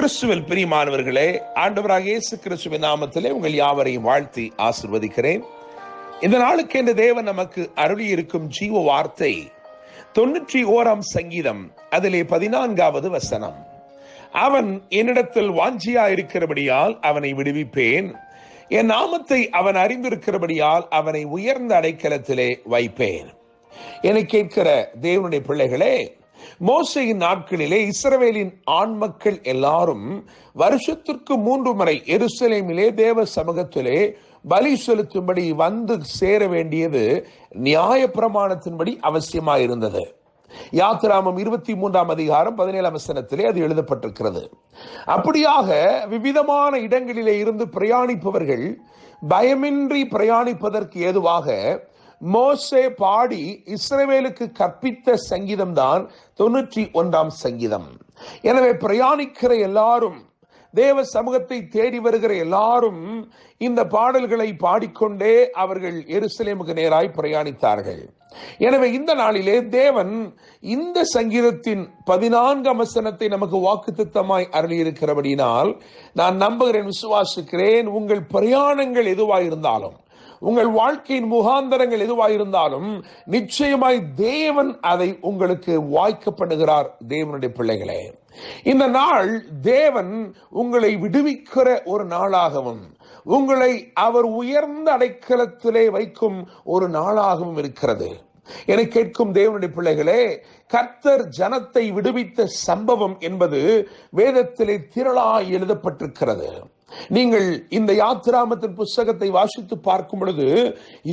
கிறிஸ்துவில் பிரியமானவர்களே, ஆண்டவராக இயேசு கிறிஸ்துவின் நாமத்திலே உங்கள் யாவரையும் வாழ்த்தி ஆசீர்வதிக்கிறேன். இந்த நாளுக்கு இந்த தேவன் நமக்கு அருளி இருக்கும் ஜீவ வார்த்தை 91 சங்கீதம் அதிலே 14வது வசனம். அவன் என்னிடத்தில் வாஞ்சியா இருக்கிறபடியால் அவனை விடுவிப்பேன், என் நாமத்தை அவன் அறிந்திருக்கிறபடியால் அவனை உயர்ந்த அடைக்கலத்திலே வைப்பேன். என்னை கேட்கிற தேவனுடைய பிள்ளைகளே, மோசேயின் நாட்களிலே இஸ்ரவேலின் ஆண் மக்கள் எல்லாரும் வருஷத்திற்கு 3 முறை எருசலேமிலே தேவ சமூகத்திலே பலி செலுத்தும்படி வந்து சேர வேண்டியது நியாய பிரமாணத்தின்படி அவசியமாயிருந்தது. யாத்திராமம் 23ஆம் அதிகாரம் 17ஆம் வசனத்திலே அது எழுதப்பட்டிருக்கிறது. அப்படியாக விவிதமான இடங்களிலே இருந்து பிரயாணிப்பவர்கள் பயமின்றி பிரயாணிப்பதற்கு ஏதுவாக மோசே பாடி இஸ்ரவேலுக்கு கற்பித்த சங்கீதம் தான் 91ஆம் சங்கீதம். எனவே பிரயாணிக்கிற எல்லாரும், தேவ சமூகத்தை தேடி வருகிற எல்லாரும் இந்த பாடல்களை பாடிக்கொண்டே அவர்கள் எருசலேமுக்கு நேராய் பிரயாணித்தார்கள். எனவே இந்த நாளிலே தேவன் இந்த சங்கீதத்தின் 14ஆம் வசனத்தை நமக்கு வாக்குத்தத்தமாய் அருளி இருக்கிறபடினால் நான் நம்புகிறேன், விசுவாசிக்கிறேன், உங்கள் பிரயாணங்கள் எதுவாயிருந்தாலும், உங்கள் வாழ்க்கையின் முகாந்தரங்கள் எதுவாயிருந்தாலும் நிச்சயமாய் தேவன் அதை உங்களுக்கு வாய்க்க பண்ணுகிறார். தேவனுடைய பிள்ளைகளே, இந்த நாள் தேவன் உங்களை விடுவிக்கிற ஒரு நாளாகவும் உங்களை அவர் உயர்ந்த அடைக்கலத்திலே வைக்கும் ஒரு நாளாகவும் இருக்கிறது. என கேட்கும் தேவனுடைய பிள்ளைகளே, கர்த்தர் ஜனத்தை விடுவித்த சம்பவம் என்பது வேதத்திலே திரளாய் எழுதப்பட்டிருக்கிறது. நீங்கள் இந்த யாத்திராமத்தின் புஸ்தகத்தை வாசித்து பார்க்கும் பொழுது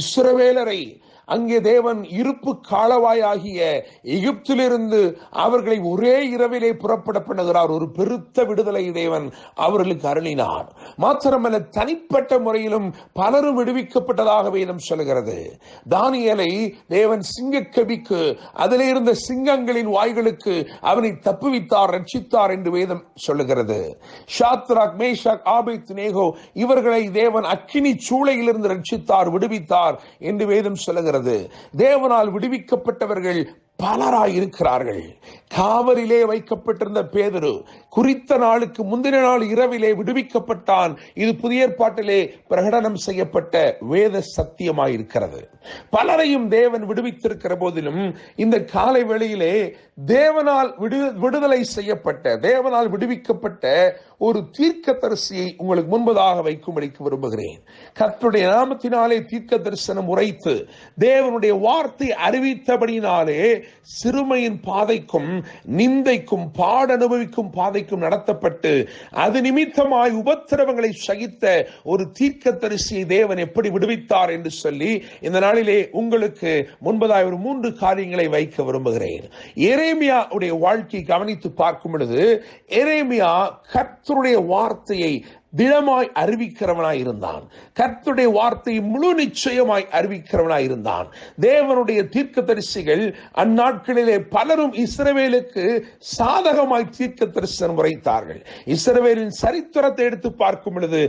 இஸ்ரவேலரை அங்கே தேவன் இருப்பு காலவாய் ஆகிய எகிப்திலிருந்து அவர்களை ஒரே இரவிலே புறப்பட பண்ணுகிறார். ஒரு பெருத்த விடுதலை தேவன் அவர்களுக்கு அருளினார். மாத்திரமல்ல, தனிப்பட்ட முறையிலும் பலரும் விடுவிக்கப்பட்டதாக வேதம் சொல்கிறது. தானியேலை தேவன் சிங்கக்கவிக்கு, அதிலே இருந்த சிங்கங்களின் வாய்களுக்கு அவனை தப்புவித்தார், ரட்சித்தார் என்று வேதம் சொல்லுகிறது. ஷாத்ராக், மேஷாக், ஆபேத்நேகோ இவர்களை தேவன் அக்கினி சூளையிலிருந்து ரட்சித்தார், விடுவித்தார் என்று வேதம் சொல்லுகிறது. தேவனால் விடுவிக்கப்பட்டவர்கள் பலராய் இருக்கிறார்கள். காவலிலே வைக்கப்பட்டிருந்த பேதுரு குறித்த நாளுக்கு முந்தின நாள் இரவிலே விடுவிக்கப்பட்டான். இது புதிய ஏற்பாட்டிலே பிரகடனம் செய்யப்பட்ட வேத சத்தியமாயிருக்கிறது. பலரையும் தேவன் விடுவித்திருக்கிற போதிலும் இந்த காலை வேளையிலே தேவனால் விடுதலை செய்யப்பட்ட, தேவனால் விடுவிக்கப்பட்ட ஒரு தீர்க்கதரிசியை உங்களுக்கு முன்பதாக வைக்கும்படிக்கு விரும்புகிறேன். கர்த்தருடைய நாமத்தினாலே தீர்க்க தரிசனம் உரைத்து தேவனுடைய வார்த்தை அறிவித்தபடினாலே சிறுமையின் பாதைக்கும் நிந்தைக்கும் பாட அனுபவிக்கும் பாதைக்கும் நடத்தப்பட்டு அது நிமித்தமாய் உபத்திரவங்களை சகித்த ஒரு தீர்க்கதரிசியை தேவன் எப்படி விடுவித்தார் என்று சொல்லி இந்த நாளிலே உங்களுக்கு முன்பதாய் ஒரு 3 காரியங்களை வைக்க விரும்புகிறேன். எரேமியா உடைய வாழ்க்கையை கவனித்து பார்க்கும் பொழுது எரேமியா கர்த்தருடைய வார்த்தையை திடமாய் அறிவிக்கிறவனாய் இருந்தான். கர்த்தருடைய வார்த்தையை முழு நிச்சயமாய் அறிவிக்கிறவனாய் இருந்தான். தேவனுடைய தீர்க்கதரிசிகள் அந்நாட்களிலே பலரும் இஸ்ரவேலுக்கு சாதகமாய் தீர்க்க தரிசனம் உரைத்தார்கள். இஸ்ரவேலின் சரித்திரத்தை எடுத்து பார்க்கும் பொழுது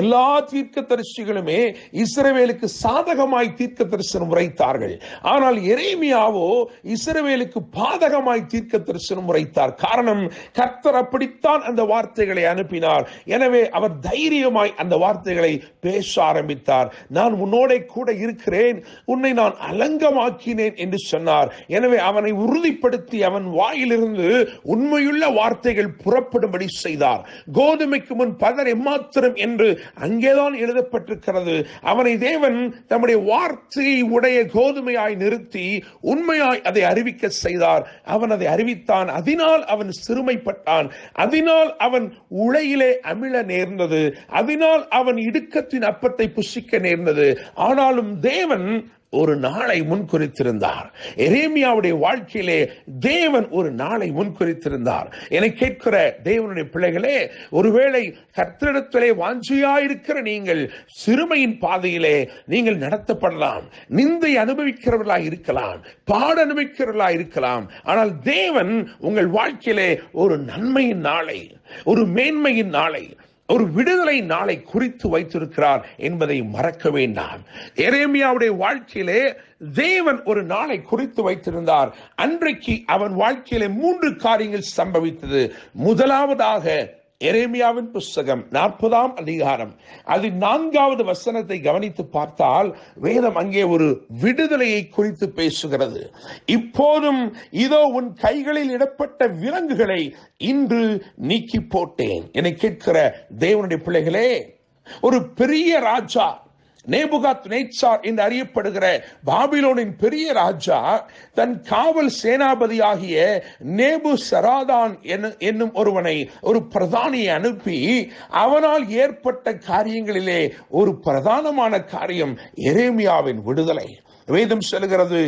எல்லா தீர்க்கதரிசிகளுமே இஸ்ரவேலுக்கு சாதகமாய் தீர்க்க தரிசனம் உரைத்தார்கள். ஆனால் எரேமியாவோ இஸ்ரவேலுக்கு பாதகமாய் தீர்க்க தரிசனம் உரைத்தார். காரணம், கர்த்தர் அப்படித்தான் அந்த வார்த்தைகளை அனுப்பினார். எனவே அவர் தைரியமாய் அந்த வார்த்தைகளை பேச ஆரம்பித்தார். நான் உன்னோட கூட இருக்கிறேன், உன்னை நான் அலங்கமாக்கினேன் என்று சொன்னார். எனவே அவனை உறுதிப்படுத்தி அவன் வாயிலிருந்து உண்மையுள்ள வார்த்தைகள் புறப்படும்படி செய்தார். கோதுமைக்கு முன் பதர் எம்மாத்திரம் என்று அங்கேதான் எழுதப்பட்டிருக்கிறது. அவனை தேவன் தம்முடைய வார்த்தையை உடைய கோதுமையாய் நிறுத்தி உண்மையாய் அதை அறிவிக்க செய்தார். அவன் அதை அறிவித்தான். அதனால் அவன் சிறுமைப்பட்டான். அதனால் அவன் உளையிலே அமிழ நேர்ந்தது. அதனால் அவன் இடுக்கத்தின் அப்பத்தை புசிக்க நேர்ந்தது. ஆனாலும் தேவன் ஒரு நாளை முன்குறித்திருந்தார். எரேமியாவுடைய வாழ்க்கையிலே தேவன் ஒரு நாளை முன்குறித்திருந்தார். என்னை கேட்கிற தேவனுடைய பிள்ளைகளே, ஒருவேளை கர்த்தரிடத்திலே வாஞ்சியாயிருக்கிற நீங்கள் சிறுமையின் பாதையிலே நீங்கள் நடத்தப்படலாம், நிந்தை அனுபவிக்கிறவர்களாய் இருக்கலாம், பாட அனுபவிக்கிறவர்களாய் இருக்கலாம். ஆனால் தேவன் உங்கள் வாழ்க்கையிலே ஒரு நன்மையின் நாளை, ஒரு மேன்மையின் நாளை, ஒரு விடுதலை நாளை குறித்து வைத்திருக்கிறார் என்பதை மறக்க வேண்டாம். எரேமியாவுடைய வாழ்க்கையிலே தேவன் ஒரு நாளை குறித்து வைத்திருந்தார். அன்றைக்கு அவன் வாழ்க்கையிலே 3 காரியங்கள் சம்பவித்தது. முதலாவதாக எரேமியாவின் புஸ்தகம் 40ஆம் அதிகாரம் அது 4வது வசனத்தை கவனித்து பார்த்தால் வேதம் அங்கே ஒரு விடுதலையை குறித்து பேசுகிறது. இப்போதும் இதோ உன் கைகளில் இடப்பட்ட விலங்குகளை இன்று நீக்கி போட்டேன். என்னை கேட்கிற தேவனுடைய பிள்ளைகளே, ஒரு பெரிய ராஜா நேபுகாத்நேச்சார் என்று அறியப்படுகிற பாபிலோனின் பெரிய ராஜா தன் காவல் சேனாபதியாகிய நேபுசராதான் என்னும் ஒருவனை, ஒரு பிரதானியை அனுப்பி அவனால் ஏற்பட்ட காரியங்களிலே ஒரு பிரதானமான காரியம் எரேமியாவின் விடுதலை. வேதம் சொல்கிறது,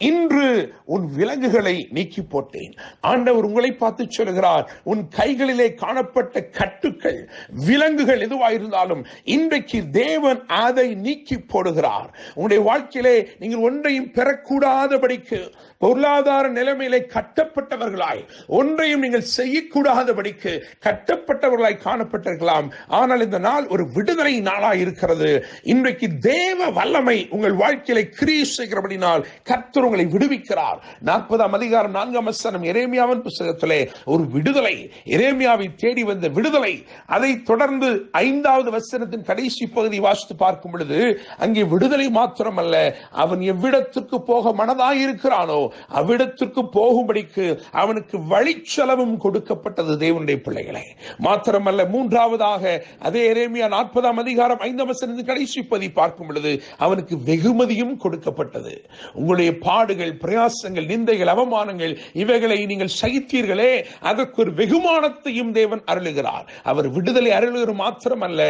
இன்று உன் விலங்குகளை நீக்கி போட்டேன். ஆண்டவர் உங்களை பார்த்து சொல்கிறார், உன் கைகளிலே காணப்பட்ட கட்டுக்கள், விலங்குகள் எதுவாயிருந்தாலும் இன்றைக்கு தேவன் அதை நீக்கி போடுகிறார். உங்களுடைய வாழ்க்கையிலே நீங்கள் ஒன்றையும் பெறக்கூடாதபடிக்கு, பொருளாதார நிலைமையிலே கட்டப்பட்டவர்களாய் ஒன்றையும் நீங்கள் செய்யக்கூடாதபடிக்கு கட்டப்பட்டவர்களாய் காணப்பட்டிருக்கலாம். ஆனால் இந்த நாள் ஒரு விடுதலை நாளாய் இருக்கிறது. இன்றைக்கு தேவ வல்லமை உங்கள் வாழ்க்கையிலே கிரியை செய்கிறபடினால் கர்த்தர் உங்களை விடுவிக்கிறார். 40ஆம் அதிகாரம் 4ஆம் வசனம் எரேமியாவின் புத்தகத்திலே ஒரு விடுதலை, எரேமியாவை தேடி வந்த விடுதலை. அதை தொடர்ந்து 5வது வசனத்தின் கடைசி பகுதி வாசித்து பார்க்கும் பொழுது அங்கே விடுதலை மாத்திரமல்ல, அவன் எவ்விடத்திற்கு போக மனதாயிருக்கிறானோ அவ்விடத்திற்கு போகும்படிக்கு அவனுக்கு வழிச்செலவும் கொடுக்கப்பட்டது. தேவனுடைய பிள்ளைகளை மாத்திரமல்ல, 3வதாக அதே எரேமியா 40ஆம் அதிகாரம் 5ஆம் வசனத்தின் கடைசி பகுதி பார்க்கும் பொழுது அவனுக்கு வெகுமதியும் கொடுக்கப்பட்டது. உங்களுடைய பாடுகள், பிரயாசங்கள், நிந்தைகள், அவமானங்கள் இவைகளை நீங்கள் சகித்தீர்களே, அதற்கு ஒரு வெகுமானத்தையும் தேவன் அருளுகிறார். அவர் விடுதலை அருளுகிற மாத்திரமல்ல,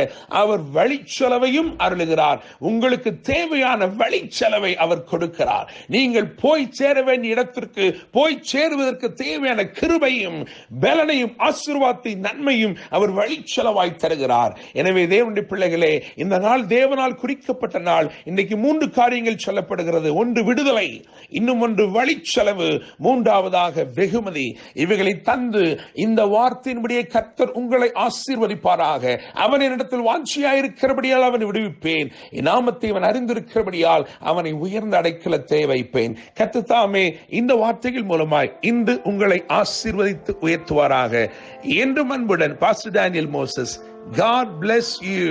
அவர் வழிச்செலவையும் அருளுகிறார். உங்களுக்கு தேவையான வழிச்செலவை அவர் கொடுக்கிறார். நீங்கள் போய் சேர வேண்டிய இடத்திற்கு போய் சேருவதற்கு தேவையான கிருபையும் பலனையும் ஆசீர்வாதத்தையும் நன்மையும் அவர் வழிச்செலவாய் தருகிறார். எனவே தேவனுடைய பிள்ளைகளே, இந்த நாள் தேவனால் குறிக்கப்பட்ட நாள். இன்றைக்கு 3 காரியங்கள் சொல்லப்படுகிறது. ஒன்று விடுதலை, இன்னும் ஒன்று வழிச்செலவு, 3வதாக வெகுமதி. இவைகளை தந்து இந்த வார்த்தையின்படியே கர்த்தர் உங்களை ஆசீர்வதிப்பாராக. அவன் என்னிடத்தில் வாஞ்சியாயிருக்கிறபடியால் அவனை விடுவிப்பேன், என் நாமத்தை அவன் அறிந்திருக்கிறபடியால் அவனை உயர்ந்த அடைக்கலத்தை வைப்பேன். கர்த்தர் தாமே இந்த வார்த்தைகள் மூலமாய் இன்று உங்களை ஆசீர்வதித்து உயர்த்துவாராக. என்றும் அன்புடன் pastor Daniel Moses. God bless you.